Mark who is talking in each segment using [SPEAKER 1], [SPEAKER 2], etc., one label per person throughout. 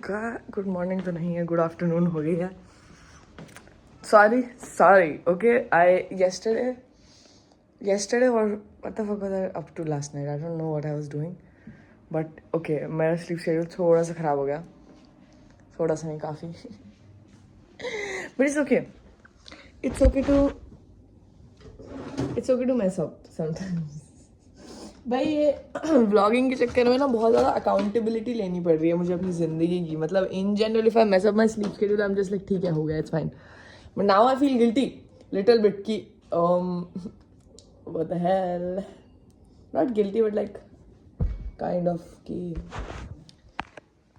[SPEAKER 1] Good morning तो नहीं है, गुड आफ्टरनून हो गई है. Sorry. Okay, yesterday or what the fuck was I up to last night? I don't know what I was doing. But okay, मेरा sleep schedule थोड़ा सा ख़राब हो गया. थोड़ा सा नहीं, काफ़ी. But it's okay. It's okay to mess up sometimes. भाई ये व्लॉगिंग के चक्कर में ना बहुत ज़्यादा अकाउंटेबिलिटी लेनी पड़ रही है मुझे अपनी ज़िंदगी की. मतलब in general if I mess up my sleep schedule I am just like ठीक है, हो गया, it's fine. But now I feel guilty little bit की what the hell, not guilty but like kind of कि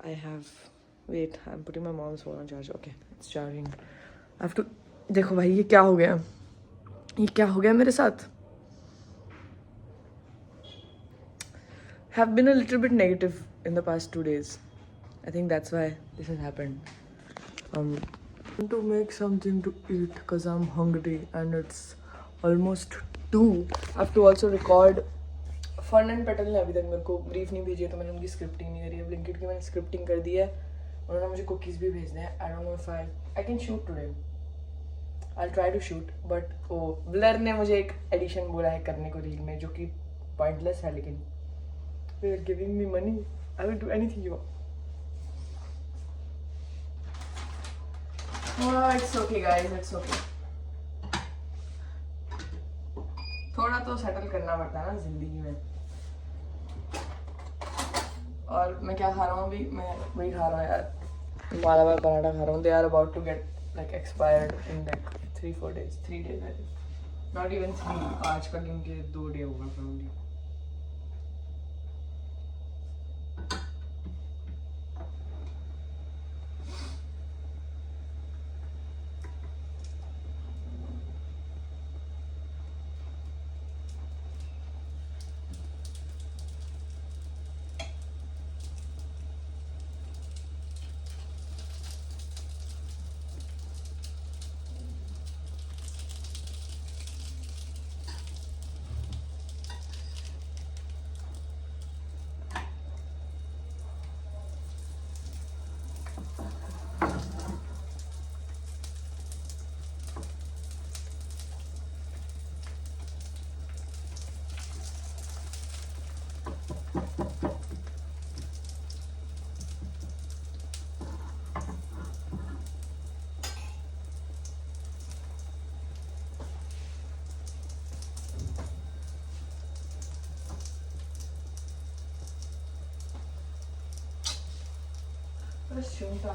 [SPEAKER 1] I have wait I am putting my mom's phone on charge. Okay it's charging. I have to. देखो भाई ये क्या हो गया मेरे साथ. Have been a little bit negative in the past 2 days. I think that's why this has happened. Want to make something to eat because I'm hungry and it's almost 2. I have to also record. Ferns and Petals ने अभी तक मेरे को brief नहीं भेजी है तो मैंने उनकी स्क्रिप्टिंग नहीं करी है. ब्लिंकिट की मैंने स्क्रिप्टिंग कर दी है. उन्होंने मुझे कुकीज़ भी भेजने हैं. I don't know if I can shoot today. I try to shoot but वो ब्लर ने मुझे एक एडिशन बोला है करने को रील में जो कि पॉइंटलेस है. लेकिन they are giving me money, I will do anything you want. Oh, it's okay guys, it's okay. थोड़ा तो सेटल करना पड़ता है ना जिंदगी में. और मैं क्या खा रहा हूँ अभी, मैं वही खा रहा हूँ यार, मालाबार पराठा खा रहा हूँ. They are about to get like expired in like 3-4 days, 3 days I think. Not even 3. आज का गिन के 2 डे होगा probably. Assunta.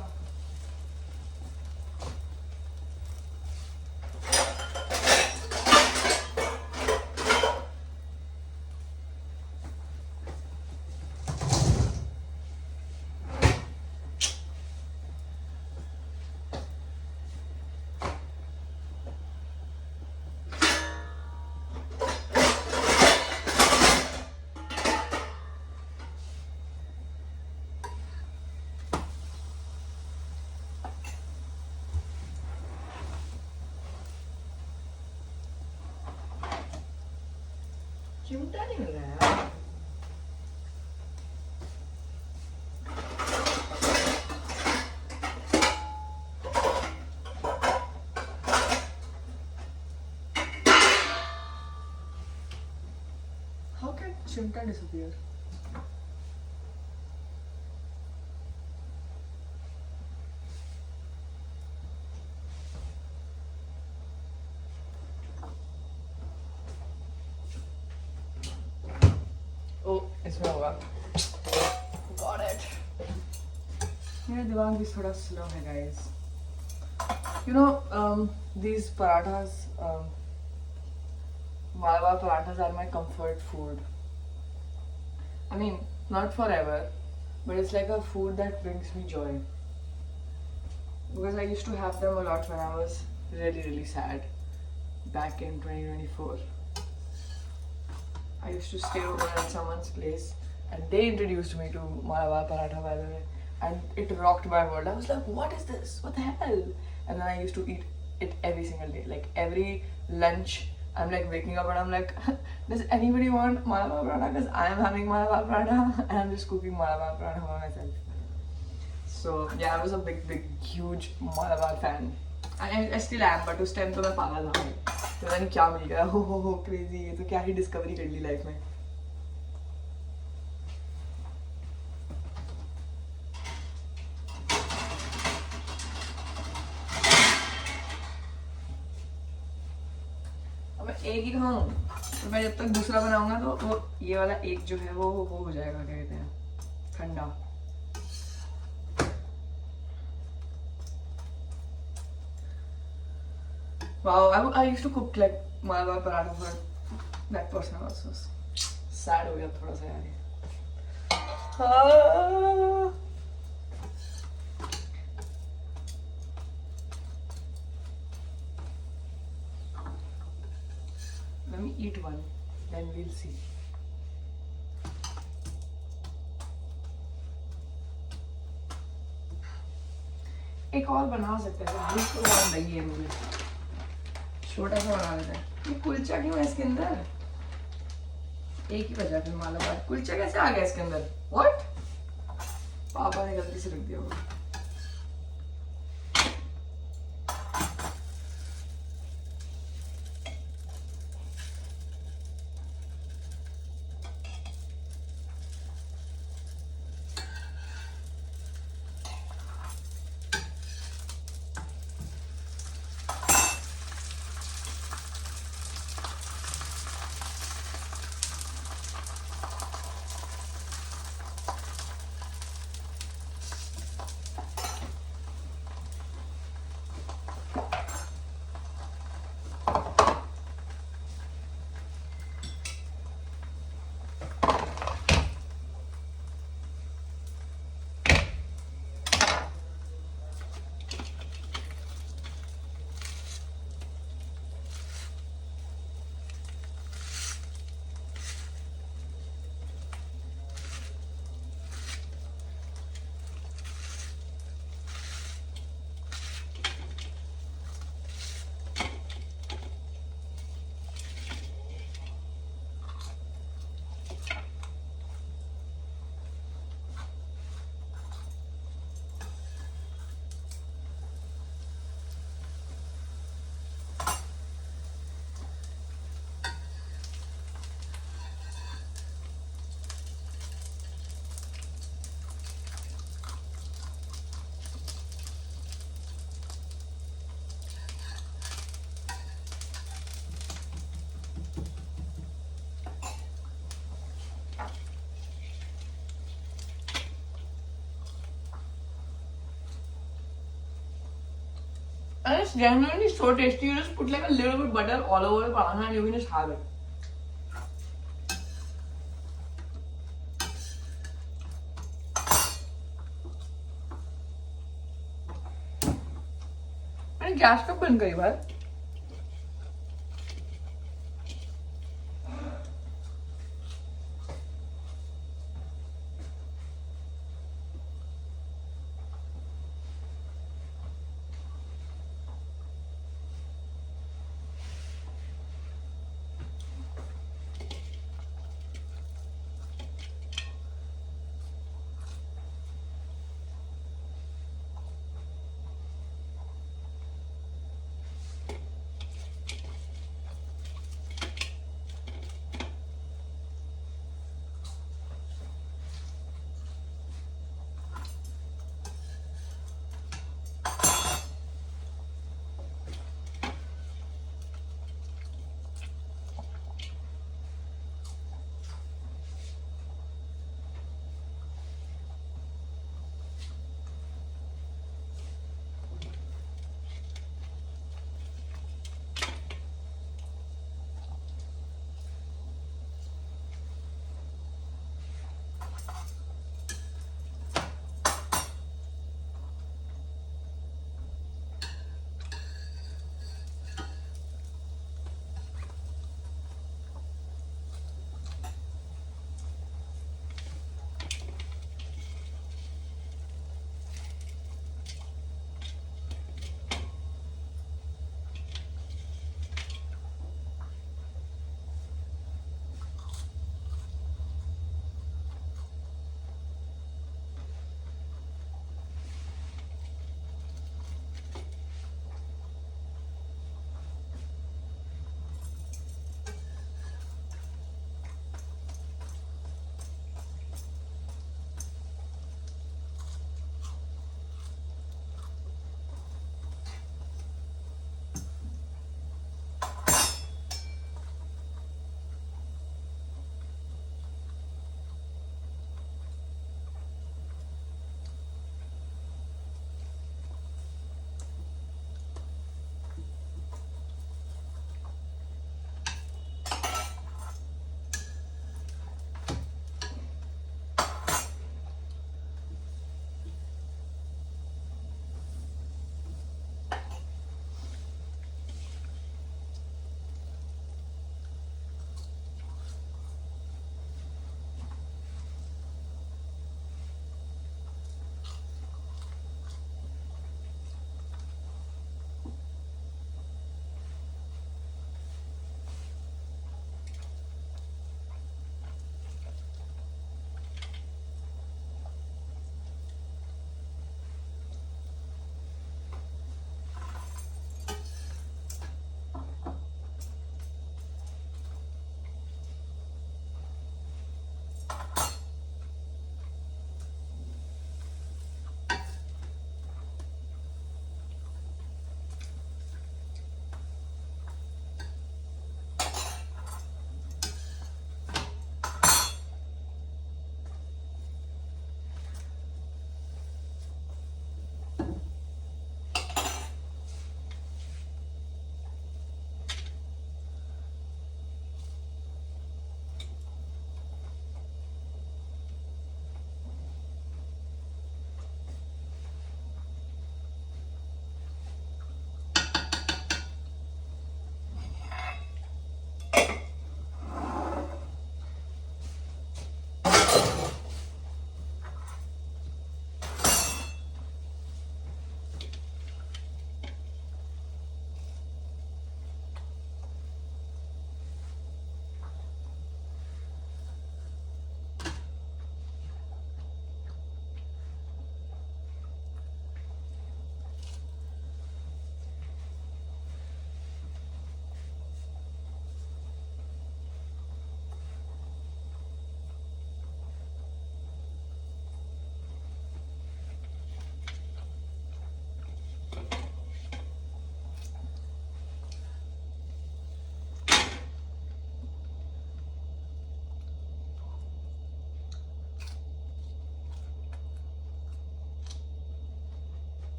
[SPEAKER 1] चिमटा नहीं मिल रहा है. How can चिमटा disappear? इसमें होगा. Got it. मेरा दिमाग भी थोड़ा स्लो है guys. You know these parathas, Malabar parathas are my comfort food. I mean not forever, but it's like a food that brings me joy. Because I used to have them a lot when I was really sad back in 2024. I used to stay over at someone's place and they introduced me to Malabar Paratha, by the way, and it rocked my world. I was like, what is this? What the hell? And then I used to eat it every single day. Like every lunch, I'm like waking up and I'm like, does anybody want Malabar Paratha? Because I am having Malabar Paratha and I'm just cooking Malabar Paratha for myself. So yeah, I was a big huge Malabar fan. I still am, but उस time तो मैं पागल था भाई. पता नहीं क्या मिल गया. हो crazy. ये तो क्या ही डिस्कवरी कर ली लाइफ में. अब मैं एक ही खाऊं, तो मैं जब तक दूसरा बनाऊंगा तो वो ये वाला एक जो है वो हो जाएगा, क्या कहते हैं, ठंडा. Wow, I used to cook like Malabar paratha for that person also. Sad हो गया थोड़ा सा यार ये. हाँ. Let me eat one, then we'll see. एक और बना सकते हैं, भूख तो बहुत लगी है मुझे. छोटा सा बना लेते हैं. ये कुलचा क्यों है इसके अंदर? एक ही बचा फिर मालाबार. कुलचा कैसे आ गया इसके अंदर? What? पापा ने गलती से रख दिया होगा. And it's genuinely so tasty. You just put like a little bit butter all over the banana and you can just have it. And gas कब बंद करी बार?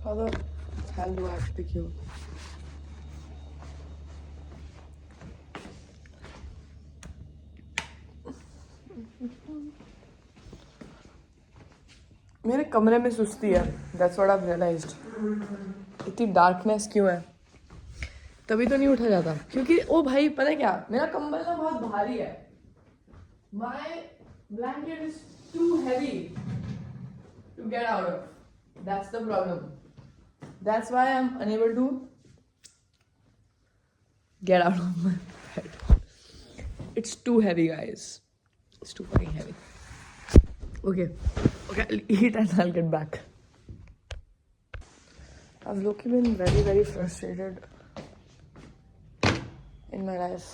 [SPEAKER 1] How the hell do I have to pick you? मेरे कमरे में सुस्ती है. That's what I've realized. इतनी darkness क्यों है? तभी तो नहीं उठा जाता. क्योंकि ओ भाई पता है क्या? मेरा कंबल ना बहुत भारी है. My blanket is too heavy to get out of. That's the problem. That's why I'm unable to get out of my bed. It's too heavy, guys. It's too fucking heavy. Okay, I'll eat and I'll get back. I've low-key been very, very frustrated in my life.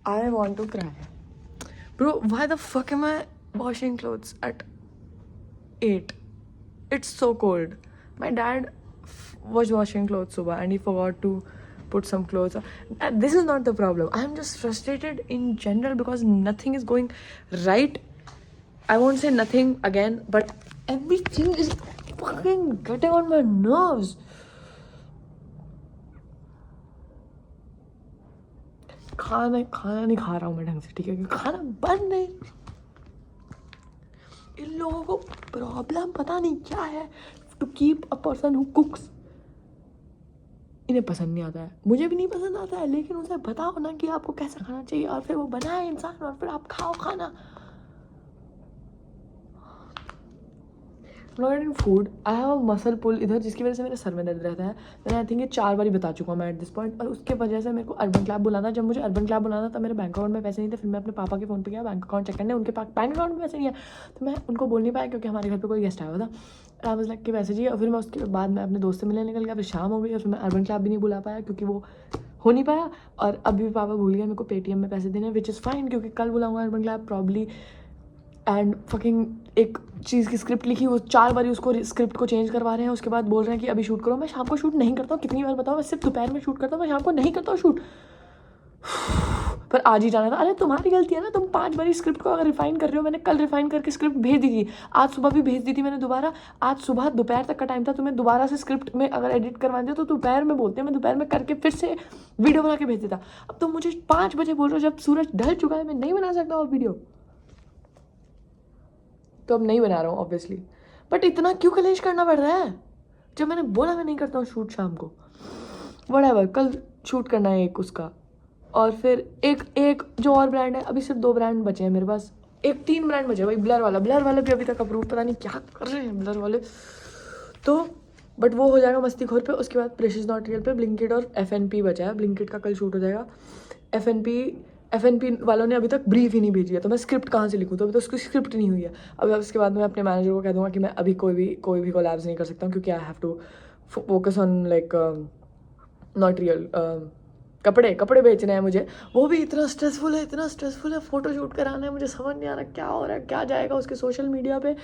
[SPEAKER 1] I want to cry. Bro, why the fuck am I washing clothes at 8? It's so cold. My dad was washing clothes subah and he forgot to put some clothes on. And this is not the problem. I'm just frustrated in general because nothing is going right. I won't say nothing again, but everything is fucking getting on my nerves. खाना नहीं खा रहा हूँ मैं ढंग से, ठीक है, क्योंकि खाना बन नहीं. इन लोगों को प्रॉब्लम पता नहीं क्या है. To keep a person who cooks, इन्हें पसंद नहीं आता है. मुझे भी नहीं पसंद आता है, लेकिन उसे बताओ ना कि आपको कैसा खाना चाहिए और फिर वो बनाए इंसान और फिर आप खाओ खाना. Not in food. I have a muscle pull इधर, जिसकी वजह से मेरे सर में दर्द रहता है. मैंने आई थिंक ये 4 बार बता चुका हूँ मैं एट दिस पॉइंट. और उसके वजह से मेरे को अर्बन क्लैब बुलाना. जब मुझे अर्बन क्लैब बुलाना तब मेरे बैंक अकाउंट में पैसे नहीं थे. फिर मैं अपने पापा के फ़ोन पे गया बैंक अकाउंट चेक करने. उनके पास बैंक अकाउंट में पैसे नहीं है, तो मैं उनको बोल नहीं पाया क्योंकि हमारे घर पर कोई गेस्ट आया हुआ था. आई वाज लाइक कि पैसे चाहिए. और फिर मैं उसके बाद मैं अपने दोस्त से मिलने निकल गया. फिर शाम हो गई और फिर मैं अर्बन क्लैब भी नहीं बुला पाया क्योंकि वो हो नहीं पाया. और अभी भी पापा भूल गए मेरे को पेटीएम में पैसे देने, विच इज़ फाइन क्योंकि कल बुलाऊंगा UrbanClap probably. And fucking एक चीज़ की स्क्रिप्ट लिखी, वो 4 बार उसको स्क्रिप्ट को चेंज करवा रहे हैं. उसके बाद बोल रहे हैं कि अभी शूट करो. मैं शाम को शूट नहीं करता हूँ. कितनी बार बताओ, मैं सिर्फ दोपहर में शूट करता हूँ. मैं शाम को नहीं करता हूँ शूट. पर आज ही जाना था. अरे तुम्हारी गलती है ना, तुम 5 बार स्क्रिप्ट को अगर रिफाइन कर रहे हो. मैंने कल रिफाइन करके स्क्रिप्ट भेज दी थी. आज सुबह भी भेज दी थी मैंने दोबारा. आज सुबह दोपहर तक का टाइम था. तुम्हें दोबारा से स्क्रिप्ट में अगर एडिट करवाते हो तो दोपहर में बोलते हैं. मैं दोपहर में करके फिर से वीडियो बना के भेज देता. अब तुम मुझे 5 बजे बोल रहे हो जब सूरज ढल चुका है. मैं नहीं बना सकता वो वीडियो, तो अब नहीं बना रहा हूँ ऑब्वियसली. बट इतना क्यों कलेश करना पड़ रहा है जब मैंने बोला मैं नहीं करता हूँ शूट शाम को. व्हाटएवर, कल शूट करना है एक उसका. और फिर एक जो और ब्रांड है. अभी सिर्फ 2 ब्रांड बचे हैं मेरे पास. 3 ब्रांड बचे भाई. ब्लर वाला भी अभी तक अप्रूव, पता नहीं क्या कर रहे हैं ब्लर वाले. तो बट वो हो जाएगा मस्ती खोर पे. उसके बाद प्रेशियस नॉट रियल पे ब्लिंकिट और FNP बचा है. ब्लिंकिट का कल शूट हो जाएगा. FNP वालों ने अभी तक ब्रीफ ही नहीं भेजी है, तो मैं स्क्रिप्ट कहाँ से लिखूँ. तो अभी तो उसकी स्क्रिप्ट नहीं हुई है. अभी उसके बाद मैं अपने मैनेजर को कह दूँगा कि मैं अभी कोई भी कोलैब्स नहीं कर सकता हूँ क्योंकि I have to focus on like not real. कपड़े बेचने हैं मुझे. वो भी इतना स्ट्रेसफुल है. फ़ोटो शूट कराना है. मुझे समझ नहीं आ रहा क्या हो रहा है, क्या जाएगा उसके सोशल मीडिया पे.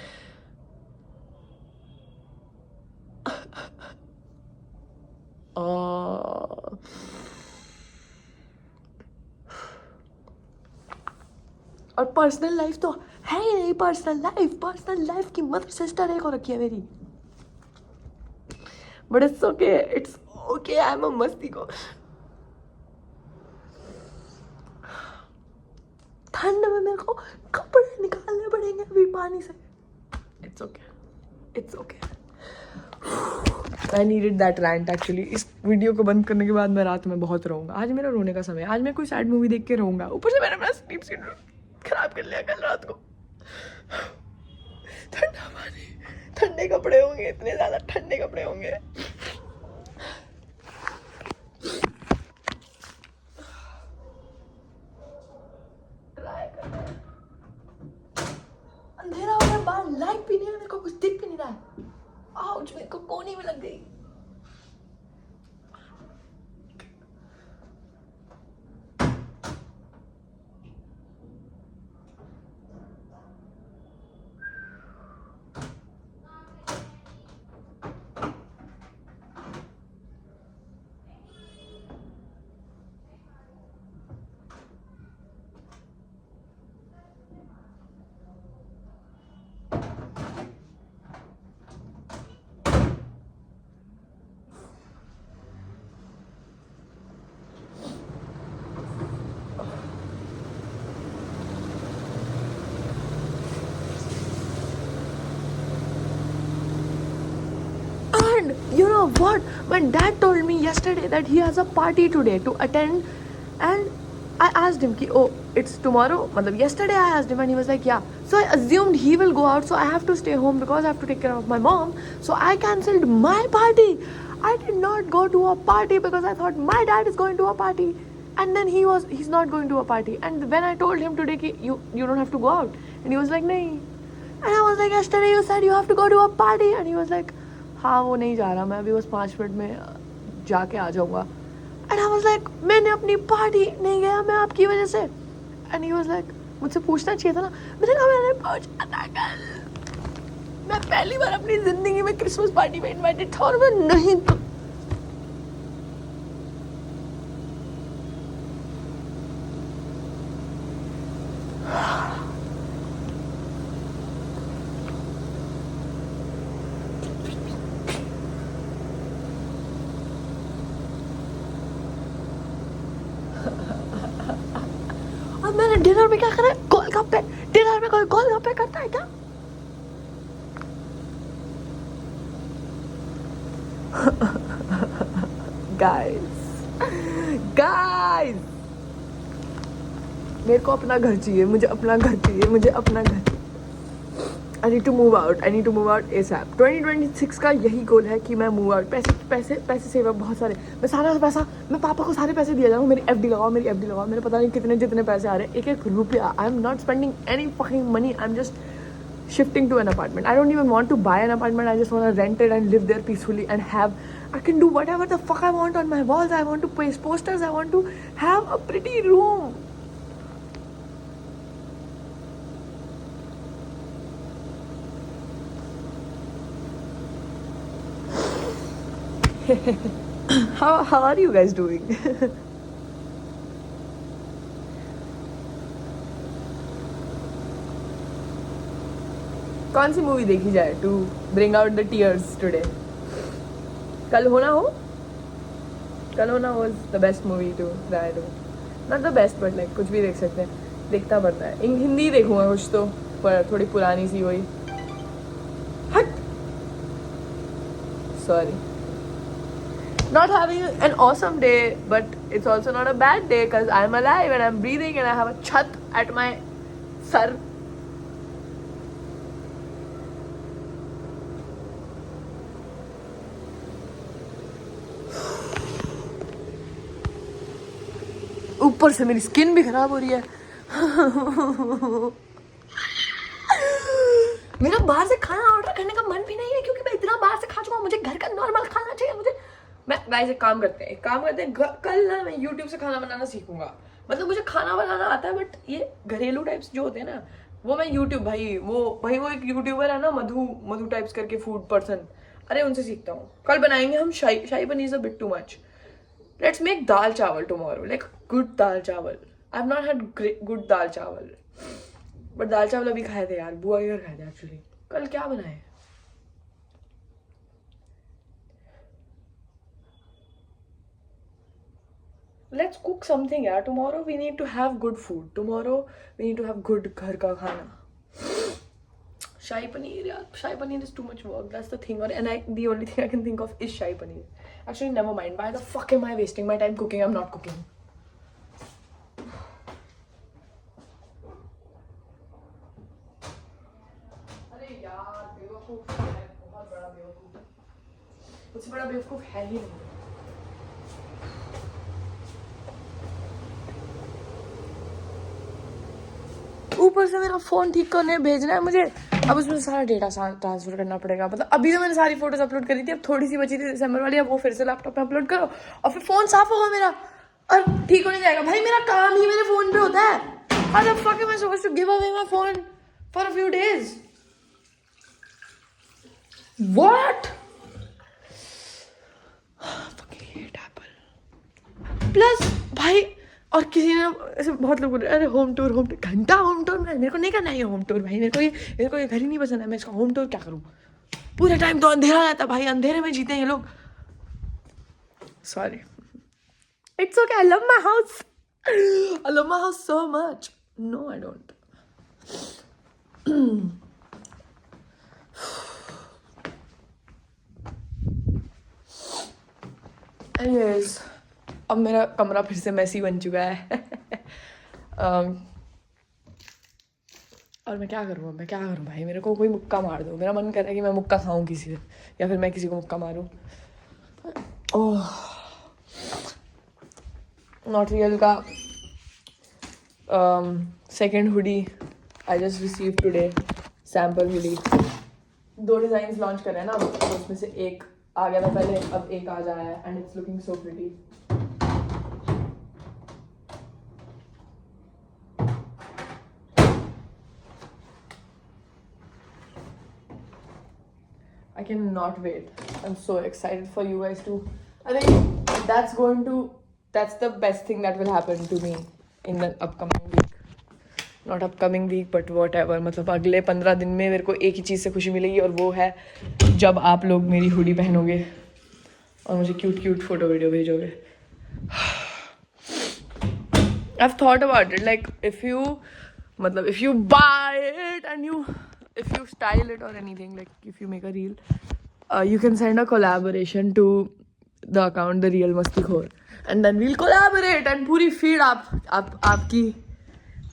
[SPEAKER 1] और पर्सनल लाइफ तो है ही नहीं. पर्सनल लाइफ की मदर सिस्टर एक और रखी है मेरी. But it's okay I am a मस्ती को. ठंड में मेरे को कपड़े निकालने पड़ेंगे अभी पानी से. It's okay. I needed that rant actually. इस वीडियो को बंद करने के बाद मैं रात में बहुत रोऊंगा. आज मेरा रोने का समय है. आज मैं कोई सैड मूवी देख के रोऊंगा. ऊपर से मैंने अपना स्लीप शेड्यूल खराब कर लिया कल रात को. ठंडा पानी, ठंडे कपड़े होंगे, इतने ज़्यादा ठंडे कपड़े होंगे. अंधेरा हो गया, बाहर लाइट भी नहीं है, मेरे को कुछ दिख भी नहीं रहा है. आउच, मेरे को कोनी में लग गई. you know what? My dad told me yesterday that he has a party today to attend, and I asked him, ki, oh, it's tomorrow. Matlab, yesterday I asked him, and he was like, yeah. So I assumed he will go out, so I have to stay home because I have to take care of my mom. So I cancelled my party. I did not go to a party because I thought my dad is going to a party, and then he's not going to a party. And when I told him today, ki, you don't have to go out, and he was like, nahi. And I was like, yesterday you said you have to go to a party, and he was like, हाँ वो नहीं जा रहा, मैं अभी बस 5 minute में जाके आ जाऊँगा. And I was like, मैंने अपनी पार्टी नहीं गया मैं आपकी वजह से. And he was like, मुझसे पूछना चाहिए था ना. मैंने कहा मैंने पहुँचा था कल. मैं पहली बार अपनी जिंदगी में क्रिसमस पार्टी में इनवाइटेड था और मैं नहीं तो. और मैंने डिनर में क्या करा? गोलगप्पे. डिनर में कोई गोलगप्पे करता है क्या? गाइस मेरे को अपना घर चाहिए. मुझे अपना घर चाहिए. मुझे अपना घर. I need to move out. I need to move out ASAP. 2026 का यही गोल है कि मैं मूव आउट. पैसे सेव अप बहुत सारे. मैं सारा पैसा मैं पापा को सारे पैसे दिया जाऊँ. मेरी FD लगाओ. मेरे पता नहीं जितने पैसे आ रहे हैं. एक रुपया. I am not spending any fucking money. I'm just shifting to an apartment. I don't even want to buy an apartment. I just want to rent it and live there peacefully and I can do whatever the fuck I want on my walls. I want to paste posters. I want to have a pretty room. how are you guys doing? कौन सी movie देखी जाए to bring out the tears today? कल होना was the best movie to try to. Not the best but like कुछ भी देख सकते हैं. देखता पड़ता है. हिंदी देखूंगा कुछ तो, पर थोड़ी पुरानी सी वही. हट. Sorry. Not having an awesome day, but it's also not a bad day because I'm alive and I'm breathing and I have a chhat at my sar. ऊपर से मेरी स्किन भी खराब हो रही है. मेरा बाहर से खाना ऑर्डर करने का मन भी नहीं है क्योंकि मैं इतना बाहर से खा चुका हूँ. मुझे घर का नॉर्मल खाना चाहिए. मैं गाइस एक काम करते हैं कल ना मैं YouTube से खाना बनाना सीखूंगा. मतलब मुझे खाना बनाना आता है बट ये घरेलू टाइप्स जो होते हैं ना वो मैं YouTube वो एक यूट्यूबर है ना मधु टाइप्स करके फूड पर्सन. अरे उनसे सीखता हूँ. कल बनाएंगे हम shahi paneer. Is a bit too much. Let's make dal chawal tomorrow. Like good dal chawal. I have not had good dal chawal but दाल चावल अभी खाए थे यार. बुआ के घर खाए थे एक्चुअली. कल क्या बनाए? Let's cook something यार. Tomorrow we need to have good food. Tomorrow we need to have good घर का खाना. शाही पनीर यार. शाही paneer is too much work. That's the thing. And the only thing I can think of is shahi paneer. Actually never mind. Why the fuck am I wasting my time cooking? I'm not cooking. अरे यार बेवकूफ है. बहुत बड़ा बेवकूफ. उससे बड़ा बेवकूफ है ही नहीं. ऊपर से मेरा फोन ठीक करने भेजना है मुझे. अब उसमें सारा डेटा ट्रांसफर करना पड़ेगा. मतलब अभी तो मैंने सारी फोटोज अपलोड करी थी. अब थोड़ी सी बची थी दिसंबर वाली. अब वो फिर से लैपटॉप पे अपलोड करो और फिर फोन साफ होगा मेरा और ठीक होने जाएगा. भाई मेरा काम ही मेरे फोन पे होता है. How the fuck am I supposed to give away my phone for a few days? What? Fucking hate Apple. Plus भाई और किसी ने ऐसे बहुत लोग बोल रहे अरे होम टूर घंटा होम टूर. मेरे को नहीं करना है ये होम टूर भाई. मेरे को ये घर ही नहीं पसंद है. मैं इसका होम टूर क्या करूँ? पूरे टाइम तो अंधेरा रहता भाई. अंधेरे में जीते हैं ये लोग. Sorry. It's okay. I love my house so much. No I don't. Anyways, अब मेरा कमरा फिर से मैसी बन चुका है. और मैं क्या करूँ भाई. मेरे को कोई मुक्का मार दो. मेरा मन कर रहा है कि मैं मुक्का खाऊं किसी से, या फिर मैं किसी को मुक्का मारूं. ओह, नॉट रियल का second hoodie I just receive today. Sample hoodie. 2 designs launch कर रहे हैं ना, तो उसमें से एक आ गया था पहले, अब एक आ जाया है. And it's looking so pretty. I cannot wait. I'm so excited for you guys too. I think that's the best thing that will happen to me in the upcoming week. Not upcoming week, but whatever. मतलब अगले 15 दिन में मेरे को एक ही चीज़ से खुशी मिलेगी, और वो है जब आप लोग मेरी हुडी पहनोगे और मुझे क्यूट फोटो वीडियो भेजोगे. I've thought about it, like if you buy it and if you style it or anything, like if you make a reel, you can send a collaboration to the account The Real Mastikhor, and then we'll collaborate and पूरी feed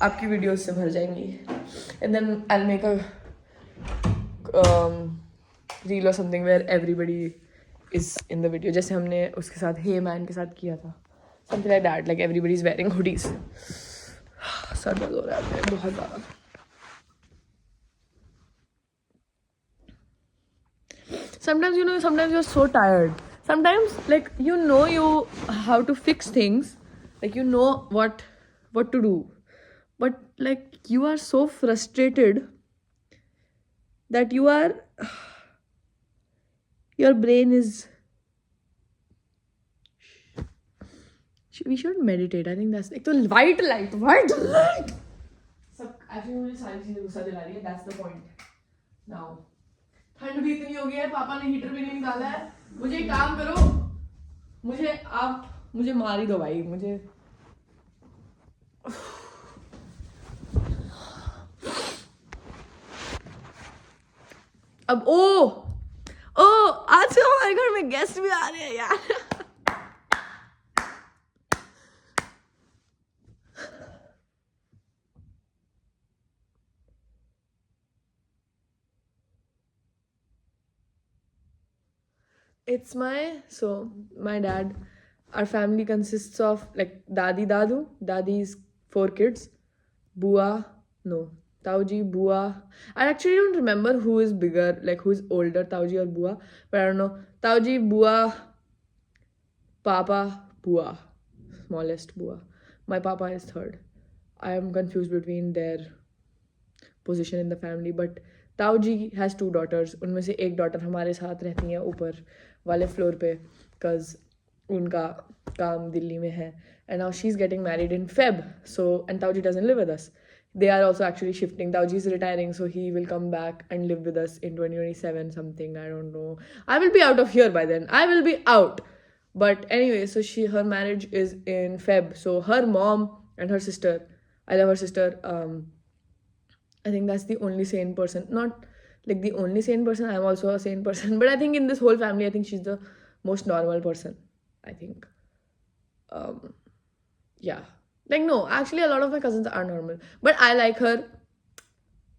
[SPEAKER 1] आपकी videos से भर जाएंगी. And then I'll make a reel or something where everybody is in the video, जैसे हमने उसके साथ Hey Man के साथ किया था. Something like that, like everybody is wearing hoodies. Sir दर्द हो रहा है बहुत ज़्यादा. Sometimes you're so tired. Sometimes like you how to fix things, like you know what to do, but like you are so frustrated that your brain is. We should meditate. I think that's like the white light. सब actually मुझे सारी चीजें गुस्सा दिला रही है. That's the point. Now ठंड भी इतनी हो गई है, पापा ने हीटर भी नहीं निकाला है. मुझे एक काम करो, मुझे मार ही दो भाई. मुझे अब आज हमारे घर में गेस्ट भी आ रहे हैं यार. It's my dad. Our family consists of like Dadi Dadu. Dadi's 4 kids. Bua, no. Tauji, Bua. I actually don't remember who is bigger, like who is older, Tauji or Bua. But I don't know. Tauji, Bua, Papa, Bua. Smallest Bua. My Papa is 3rd. I am confused between their position in the family. But Tauji has 2 daughters. उनमें से एक daughter हमारे साथ रहती है ऊपर वाले floor पे, cause उनका काम दिल्ली में है. And now she's getting married in Feb. So, and Tauji doesn't live with us. They are also actually shifting. Tauji is retiring, so he will come back and live with us in 2027 something. I don't know. I will be out of here by then. I will be out. But anyway, so her marriage is in Feb. So her mom and her sister, I love her sister. I think that's the only sane person. Not like the only sane person. I'm also a sane person. But I think in this whole family, I think she's the most normal person. I think. Yeah. Like, no, actually, a lot of my cousins are normal. But I like her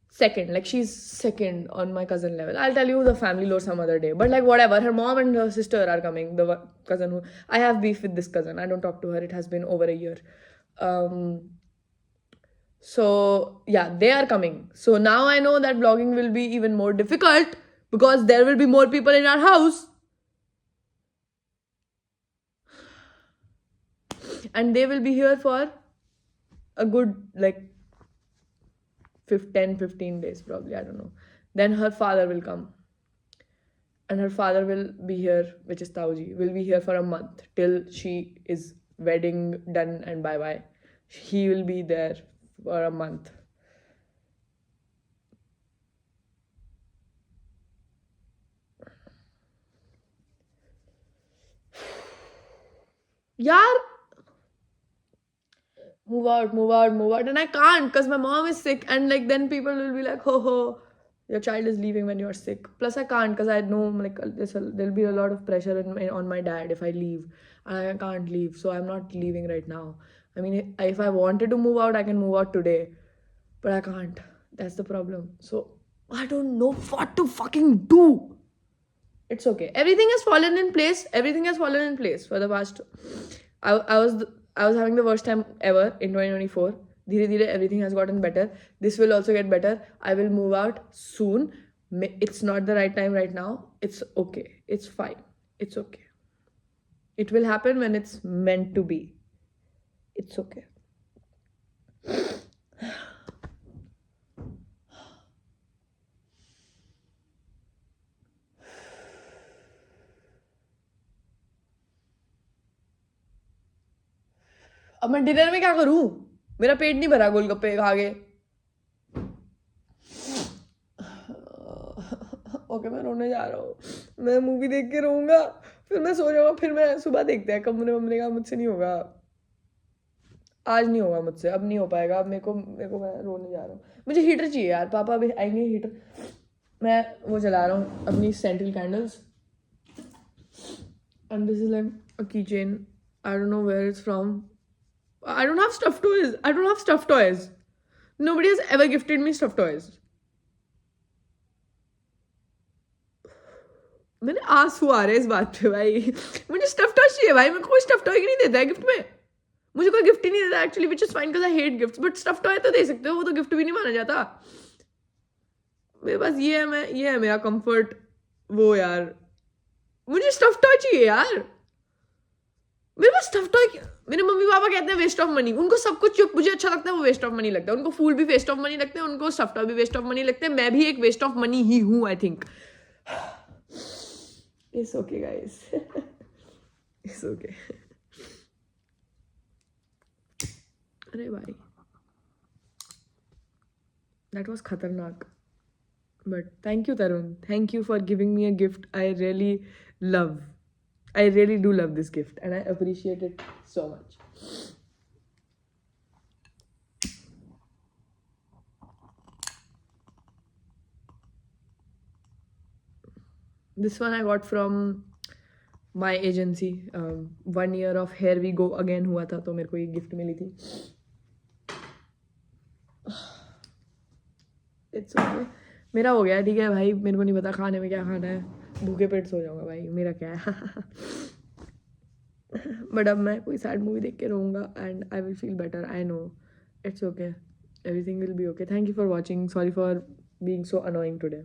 [SPEAKER 1] second. Like, she's second on my cousin level. I'll tell you the family lore some other day. But, like, whatever. Her mom and her sister are coming. The cousin who... I have beef with this cousin. I don't talk to her. It has been over a year. So, yeah, they are coming. So, now I know that vlogging will be even more difficult because there will be more people in our house. And they will be here for a good, like, 10-15 days probably. I don't know. Then her father will come. And her father will be here, which is Tauji, will be here for a month till she is wedding done and bye-bye. He will be there for a month. Yaar, move out. And I can't because my mom is sick. And like then people will be like, ho. Your child is leaving when you're sick. Plus I can't, because I know like there'll be a lot of pressure on my dad if I leave. I can't leave, so I'm not leaving right now. I mean, if I wanted to move out, I can move out today, but I can't. That's the problem. So I don't know what to fucking do. It's okay. Everything has fallen in place. Everything has fallen in place for the past. I was having the worst time ever in 2024. Dheere dheere everything has gotten better. This will also get better. I will move out soon. It's not the right time right now. It's okay. It's fine. It's okay. It will happen when it's meant to be. It's okay. अब मैं dinner में क्या करूं? मेरा पेट नहीं भरा गोलगप्पे खा के. ओके मैं रोने जा रहा हूँ. मैं मूवी देख के रोऊंगा, फिर मैं सो जाऊंगा, फिर मैं सुबह देखते हैं. कब मम्मी ने कहा मुझसे नहीं होगा, आज नहीं होगा मुझसे, अब नहीं हो पाएगा. अब मेरे को मैं रोने जा रहा हूँ. मुझे हीटर चाहिए यार. पापा अभी आएंगे. हीटर मैं वो जला रहा हूँ अपनी scented candles. And this is like a keychain. I don't know where it's from. I don't have stuffed toys. I don't have stuffed toys. Nobody has ever gifted me stuffed toys. मैंने आंसू आ रहे इस बात पे भाई. मुझे stuff toy चाहिए भाई. मेरे को कोई स्टफ टॉय नहीं देता है गिफ्ट में. मुझे कोई गिफ्ट ही नहीं देता actually, which is fine because I hate gifts. But stuff toy तो दे सकते हो, वो तो गिफ्ट भी नहीं माना जाता. मेरे पास ये है मेरा कंफर्ट. वो यार मुझे स्टफ टॉय चाहिए यार. मेरे पास स्टफ टॉय. मेरे मम्मी पापा कहते हैं वेस्ट ऑफ मनी. उनको सब कुछ जो मुझे अच्छा लगता है वो वेस्ट ऑफ मनी लगता है. उनको फूल भी वेस्ट ऑफ मनी लगते हैं, उनको स्टफ टॉय भी वेस्ट ऑफ मनी लगते हैं. मैं भी एक वेस्ट ऑफ मनी ही हूँ I think. It's okay guys. It's okay. अरे भाई दैट वाज खतरनाक. But thank you Tarun. Thank you for giving me a gift. I really do love this gift and I appreciate it so much. This one I got from my agency. 1 year of Here We Go Again हुआ था तो मेरे को ये gift मिली थी. It's okay. मेरा हो गया ठीक है भाई. मेरे को नहीं पता खाने में क्या खाना है. भूखे पेट सो जाऊंगा भाई. मेरा क्या है. बट अब मैं कोई सैड मूवी देख के रहूँगा and I will feel better. I know it's okay. Everything will be okay. Thank you for watching. Sorry for being so annoying today.